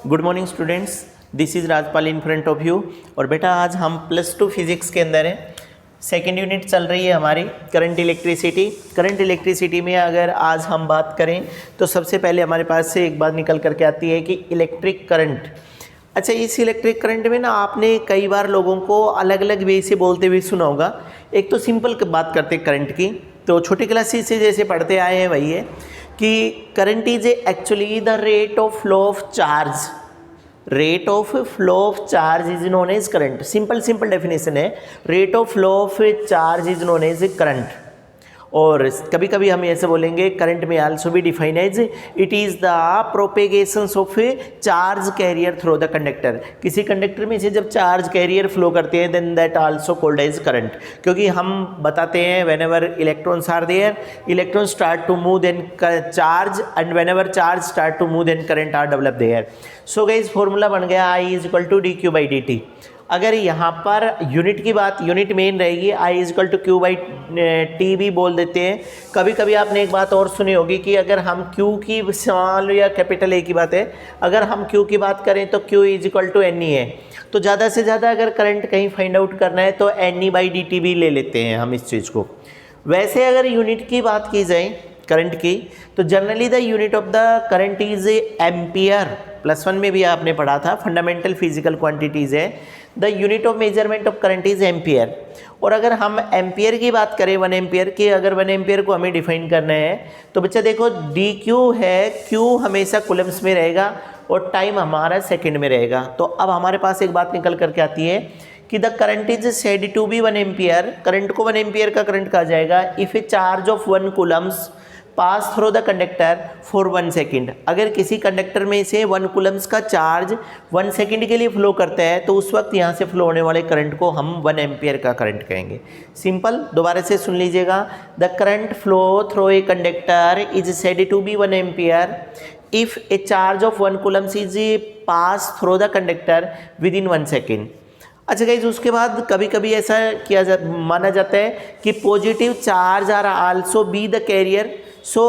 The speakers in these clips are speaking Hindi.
Good morning students, this is Rajpal in front of you. और बेटा आज हम +2 फिजिक्स के अंदर हैं। सेकेंड यूनिट चल रही है हमारी करंट इलेक्ट्रिसिटी। करंट इलेक्ट्रिसिटी में अगर आज हम बात करें तो सबसे पहले हमारे पास से एक बात निकल करके आती है कि इलेक्ट्रिक करंट। अच्छा, इस इलेक्ट्रिक करंट में ना आपने कई बार लोगों को अलग अलग वे से बोलते हुए सुना होगा। एक तो सिंपल बात करते करंट की, तो छोटी क्लासेस से जैसे पढ़ते आए हैं वही है कि current is actually the rate of flow of charge. Rate of flow of charge is known as current. Simple definition है, rate of flow of charge is known as current. और कभी कभी हम ऐसे बोलेंगे करंट में आल्सो भी define as it is the propagations of charge carrier through the conductor. किसी कंडक्टर में से जब चार्ज कैरियर फ्लो करते हैं then that also called as current. क्योंकि हम बताते हैं whenever electrons are there, electron start to move then charge, and whenever charge start to move then current are develop there. So guys formula बन गया I is equal to dq by dt। अगर यहाँ पर यूनिट की बात, यूनिट मेन रहेगी, I is equal to Q by T भी बोल देते हैं। कभी कभी आपने एक बात और सुनी होगी कि अगर हम Q की स्मॉल या कैपिटल A की बात है, अगर हम Q की बात करें तो Q is equal to NE है। तो ज़्यादा से ज़्यादा अगर करंट कहीं फाइंड आउट करना है तो NE बाई dt भी ले लेते हैं हम इस चीज़ को। वैसे अगर यूनिट की बात की जाए करंट की, तो generally the unit of the current is ampere. +1 में भी आपने पढ़ा था, फंडामेंटल फिजिकल क्वांटिटीज़ है। The unit of measurement of current is ampere. और अगर हम एम्पियर की बात करें 1 एम्पियर की, अगर 1 एम्पियर को हमें डिफाइन करना है तो बच्चा देखो dq है, q हमेशा कूलम्स में रहेगा और टाइम हमारा सेकंड में रहेगा। तो अब हमारे पास एक बात निकल करके आती है कि the current is said to be 1 ampere. Current को 1 एम्पियर का करंट कहा जाएगा if a charge of 1 coulombs pass through the conductor for 1 second. अगर किसी कंडक्टर में से 1 कूलम्स का चार्ज 1 सेकेंड के लिए फ्लो करता है तो उस वक्त यहाँ से फ्लो होने वाले करंट को हम 1 एम्पियर का करंट कहेंगे। सिंपल, दोबारा से सुन लीजिएगा। The current flow through a conductor is said to be 1 ampere if a charge of 1 coulombs is pass through the conductor within 1 second. अच्छा गाइज, उसके बाद कभी कभी ऐसा माना जाता है कि positive charge are also be the carrier. So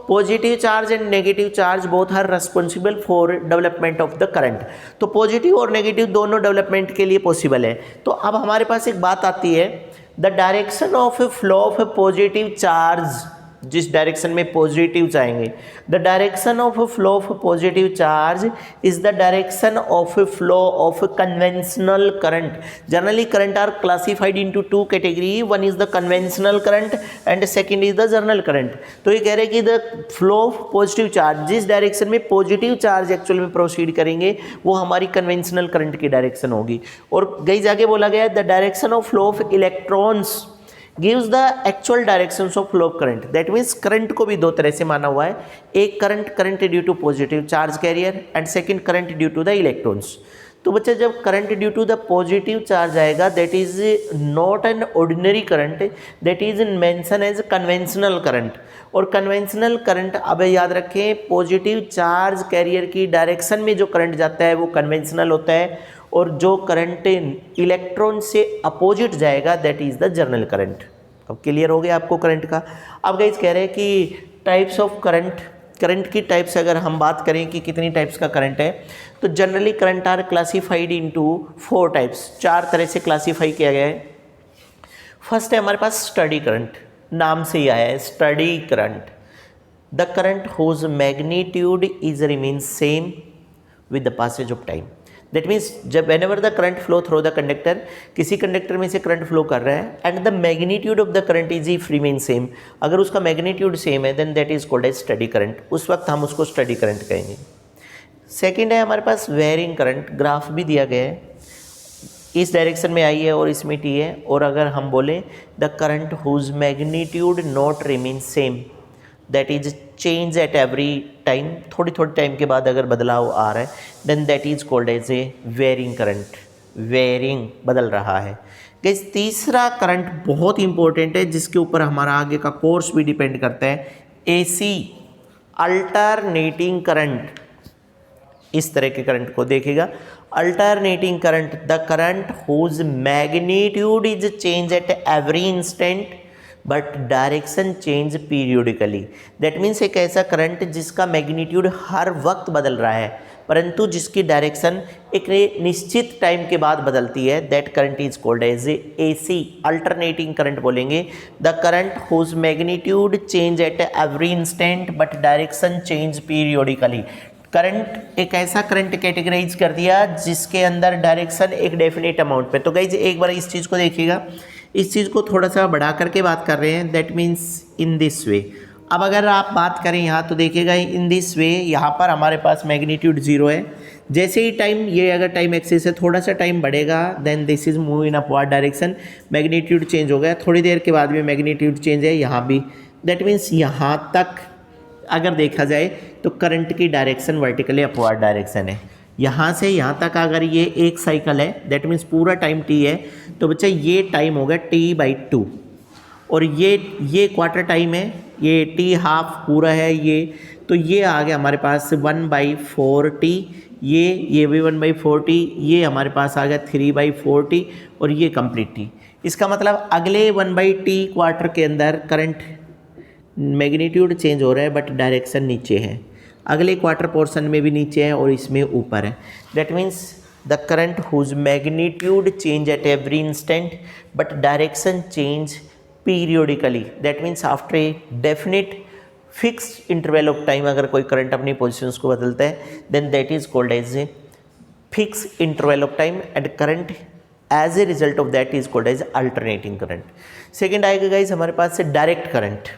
positive charge and negative charge both are responsible for development of the current. तो पॉजिटिव और नेगेटिव दोनों डेवलपमेंट के लिए पॉसिबल है। तो अब हमारे पास एक बात आती है, the direction of flow of positive charge, जिस डायरेक्शन में पॉजिटिव जाएंगे, the direction of flow of positive charge is the direction of flow of conventional current. Generally current are classified into 2 category, one is the conventional current and second is the general current. तो ये कह रहे हैं कि the flow of positive charge, जिस डायरेक्शन में पॉजिटिव चार्ज एक्चुअल में प्रोसीड करेंगे वो हमारी कन्वेंशनल करंट की डायरेक्शन होगी। और कई जगह बोला गया है the direction of flow of electrons gives the actual directions of flow of current। that means current को भी दो तरह से माना हुआ है, एक current due to positive charge carrier and second current due to the electrons. तो बच्चा जब current due to the positive charge आएगा that is not an ordinary current, that is mention as conventional current. और कन्वेंशनल करंट, अब याद रखें, पॉजिटिव चार्ज कैरियर की डायरेक्शन में जो करंट जाता है वो कन्वेंशनल होता है, और जो करंट इलेक्ट्रॉन से अपोजिट जाएगा that is the general current. अब क्लियर हो गया आपको करंट का। अब गाइस कह रहे हैं कि टाइप्स ऑफ करंट, करंट की टाइप्स अगर हम बात करें कि कितनी टाइप्स का करंट है, तो generally current are classified into 4 types, 4 तरह से क्लासीफाई किया गया है। फर्स्ट है हमारे पास स्टडी करंट, नाम से ही आया है steady current. The current whose magnitude is remain same with the passage of time. That means जब whenever the current flow through the conductor, किसी कंडक्टर में से करंट फ्लो कर रहा है and the magnitude of the current is if remain same, अगर उसका मैग्नीट्यूड सेम है then that is called as steady current. उस वक्त हम उसको स्टडी करंट कहेंगे। सेकेंड है हमारे पास वेरिंग करंट, ग्राफ भी दिया गया है, इस डायरेक्शन में आई है और इसमें टी है। और अगर हम बोलें the current whose magnitude not remain same, that is change at every time, थोड़ी टाइम के बाद अगर बदलाव आ रहा है then that is called as a varying current. Varying, बदल रहा है। गाइस तीसरा करंट बहुत इंपॉर्टेंट है जिसके ऊपर हमारा आगे का कोर्स भी डिपेंड करता है, AC अल्टरनेटिंग करंट। इस तरह के करंट को देखिएगा, alternating current, the current whose magnitude is change at every instant but direction change periodically. That means एक ऐसा करंट जिसका मैग्नीट्यूड हर वक्त बदल रहा है परंतु जिसकी डायरेक्शन एक निश्चित टाइम के बाद बदलती है, that current is called as AC, alternating current बोलेंगे। The current whose magnitude change at every instant but direction change periodically. Current एक ऐसा करंट कैटेगराइज कर दिया जिसके अंदर डायरेक्शन एक डेफिनेट अमाउंट पे। तो गाइज एक बार इस चीज़ को देखिएगा, इस चीज़ को थोड़ा सा बढ़ा करके बात कर रहे हैं, that means in this way. अब अगर आप बात करें यहाँ तो देखिएगा इन दिस वे, यहाँ पर हमारे पास मैग्नीट्यूड 0 है। जैसे ही टाइम, ये अगर टाइम एक्सिस है, थोड़ा सा टाइम बढ़ेगा, then this is move in upward direction, magnitude change हो गया। थोड़ी देर के बाद भी मैग्नीट्यूड चेंज है यहाँ भी, दैट मीन्स यहाँ तक अगर देखा जाए तो करंट की डायरेक्शन वर्टिकली अपवर्ड डायरेक्शन है। यहाँ से यहाँ तक अगर ये एक साइकिल है, दैट मीन्स पूरा टाइम t है, तो बच्चा ये टाइम हो गया t/2, और ये क्वार्टर टाइम है, ये t हाफ पूरा है ये, तो ये आ गया हमारे पास 1/4t, ये भी 1/4t, ये हमारे पास आ गया 3/4t, और ये कंप्लीट t। इसका मतलब अगले 1/t क्वार्टर के अंदर करंट मैग्नीट्यूड चेंज हो रहा है बट डायरेक्शन नीचे है, अगले क्वार्टर पोर्शन में भी नीचे है और इसमें ऊपर है। That means the current whose magnitude change at every instant but direction change periodically. That means after a definite fixed interval of time अगर कोई करंट अपनी पोजिशंस को बदलता है, then that is called as a fix interval of time, and current as a result of that is called as alternating current. Second आएगा गाइज हमारे पास से डायरेक्ट करंट।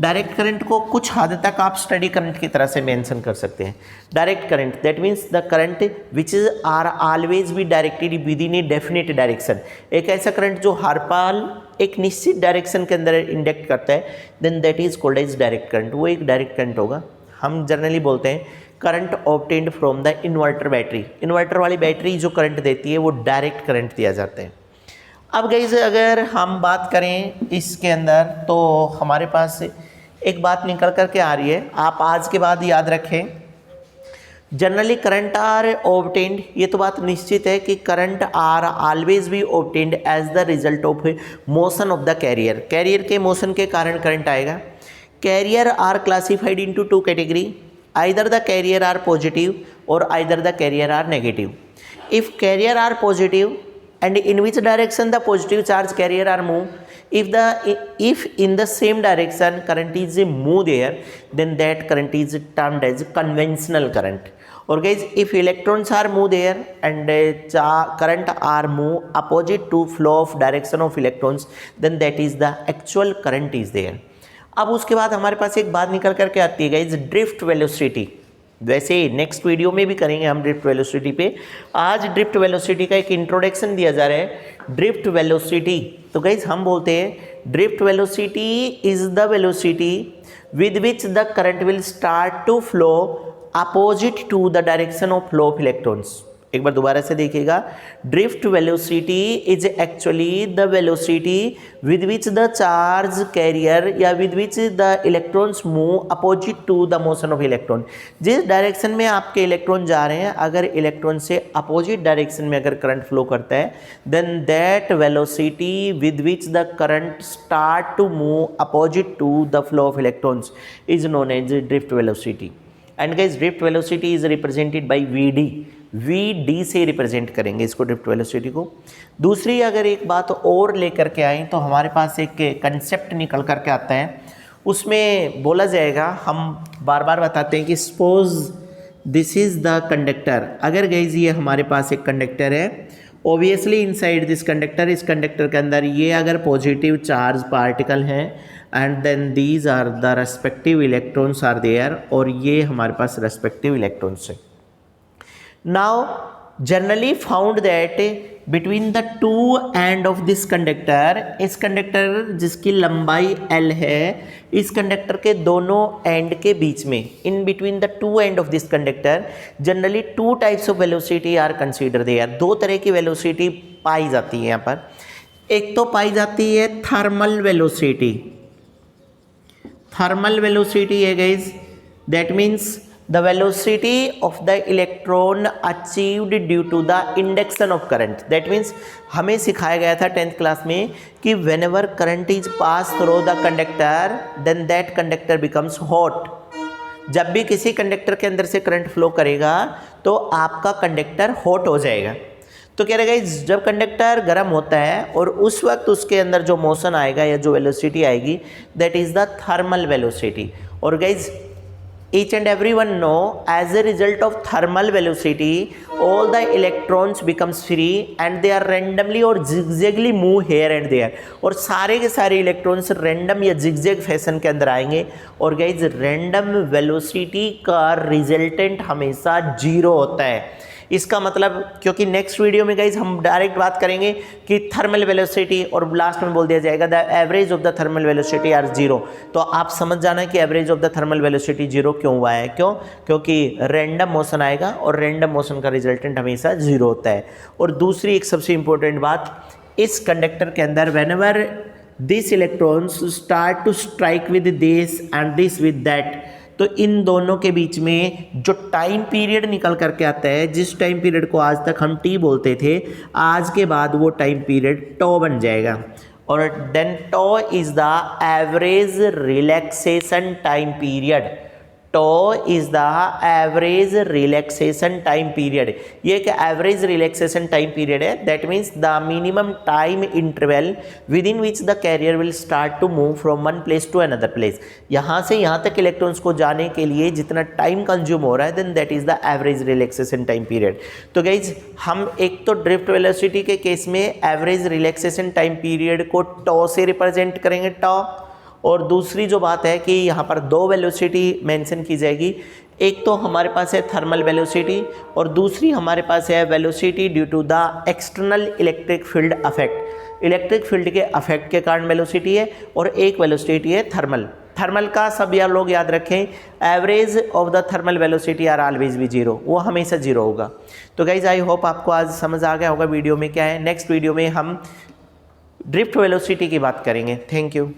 डायरेक्ट करंट को कुछ हद तक आप स्टडी करंट की तरह से मेंशन कर सकते हैं। Direct current that means the current which is are always be directed within a definite direction. एक ऐसा करंट जो हर पल एक निश्चित डायरेक्शन के अंदर इंडक्ट करता है, then that is called as direct current. वो एक डायरेक्ट करंट होगा। हम जनरली बोलते हैं current obtained from the inverter battery. Inverter वाली बैटरी जो करंट देती है वो डायरेक्ट करंट दिया जाता है। अब गाइस अगर हम बात करें इसके अंदर, तो हमारे पास एक बात निकल कर के आ रही है, आप आज के बाद याद रखें, जनरली करंट आर ऑब्टेन्ड, ये तो बात निश्चित है कि current are always be obtained as the result of motion of the carrier. Carrier के मोशन के कारण करंट आएगा। Carrier are classified into 2 category, either the carrier are positive और either the carrier are negative. If carrier are positive and in which direction the positive charge carrier are move, if in the same direction current is move there, then that current is termed as conventional current. Or guys, if electrons are move there and current are move opposite to flow of direction of electrons, then that is the actual current is there. अब उसके बाद हमारे पास एक बात निकल करके आती है गाइज, ड्रिफ्ट वेलोसिटी। वैसे नेक्स्ट वीडियो में भी करेंगे हम ड्रिफ्ट वेलोसिटी पे। आज ड्रिफ्ट वेलोसिटी का एक इंट्रोडक्शन दिया जा रहा है। ड्रिफ्ट वेलोसिटी, तो गाइज हम बोलते हैं drift velocity is the velocity with which the current will start to flow opposite to the direction of flow of electrons. एक बार दोबारा से देखिएगा, drift velocity is actually the velocity with which the charge carrier या with which the electrons move opposite to the motion of electron. जिस डायरेक्शन में आपके इलेक्ट्रॉन जा रहे हैं, अगर इलेक्ट्रॉन से अपोजिट डायरेक्शन में अगर करंट फ्लो करता है, then that velocity with which the current start to move opposite to the flow of electrons is known as drift velocity. And guys drift velocity is represented by V D से रिप्रेजेंट करेंगे इसको, ड्रिफ्ट वेलोसिटी को। दूसरी अगर एक बात और लेकर के आए तो हमारे पास एक कंसेप्ट निकल करके आता है, उसमें बोला जाएगा, हम बार बार बताते हैं कि suppose this is the conductor. अगर गाइस ये हमारे पास एक कंडक्टर है, ऑब्वियसली इनसाइड दिस कंडक्टर, इस कंडक्टर के अंदर ये अगर पॉजिटिव चार्ज पार्टिकल हैं, and then these are the respective electrons are there, और ये हमारे पास रेस्पेक्टिव इलेक्ट्रॉन्स है। Now generally found that between the two end of this conductor, इस कंडक्टर जिसकी लंबाई L है, इस कंडक्टर के दोनों एंड के बीच में, in between the two end of this conductor, generally 2 types of velocity are consider there. 2 तरह की वेलोसिटी पाई जाती है यहाँ पर। एक तो पाई जाती है थर्मल वेलोसिटी। थर्मल वेलोसिटी है guys, that means the velocity of the electron achieved due to the induction of current. That means हमें सिखाया गया था 10th क्लास में कि whenever current is passed through the conductor, then that conductor becomes hot. जब भी किसी कंडक्टर के अंदर से करंट फ्लो करेगा तो आपका कंडक्टर हॉट हो जाएगा। तो कह रहे गाइस जब कंडक्टर गर्म होता है और उस वक्त उसके अंदर जो मोशन आएगा या जो वेलोसिटी आएगी that is the thermal velocity. और guys each and everyone know as a result of thermal velocity all the electrons becomes free and they are randomly or zigzagly move here and there, और सारे के सारे इलेक्ट्रॉन्स रैंडम या जिगजैग फैशन के अंदर आएंगे। और गाइज रैंडम वेलोसिटी का रिजल्टेंट हमेशा जीरो होता है। इसका मतलब क्योंकि नेक्स्ट वीडियो में गाइज हम डायरेक्ट बात करेंगे कि थर्मल वेलोसिटी और लास्ट में बोल दिया जाएगा the average of the thermal velocity are zero. तो आप समझ जाना कि average of the thermal velocity zero क्यों हुआ है, क्योंकि रैंडम मोशन आएगा और रैंडम मोशन का रिजल्टेंट हमेशा जीरो होता है। और दूसरी एक सबसे इंपॉर्टेंट बात, इस कंडक्टर के अंदर whenever this electrons start to strike with this and this with that, तो इन दोनों के बीच में जो टाइम पीरियड निकल करके आता है, जिस टाइम पीरियड को आज तक हम टी बोलते थे, आज के बाद वो टाइम पीरियड टॉ बन जाएगा। और then tau is the average relaxation time period. Tau is the average relaxation time period. ये एक एवरेज रिलैक्सेशन टाइम पीरियड है, that means the minimum time interval within which the carrier will start to move from one place to another place. यहाँ से यहाँ तक इलेक्ट्रॉन्स को जाने के लिए जितना टाइम कंज्यूम हो रहा है then that is the average relaxation time period. तो गाइज हम एक तो ड्रिफ्ट वेलोसिटी के केस में एवरेज रिलैक्सेशन टाइम पीरियड को टॉ से रिप्रेजेंट करेंगे, टॉ। और दूसरी जो बात है कि यहाँ पर दो वेलोसिटी मेंशन की जाएगी, एक तो हमारे पास है थर्मल वेलोसिटी और दूसरी हमारे पास है velocity due to the external electric field effect. Electric field के अफेक्ट के कारण वेलोसिटी है और एक वेलोसिटी है थर्मल। थर्मल का सब यार लोग याद रखें, average of the thermal velocity are always भी जीरो, वो हमेशा जीरो होगा। तो गाइज आई होप आपको आज समझ आ गया होगा वीडियो में क्या है। नेक्स्ट वीडियो में हम ड्रिफ्ट वेलोसिटी की बात करेंगे। Thank you.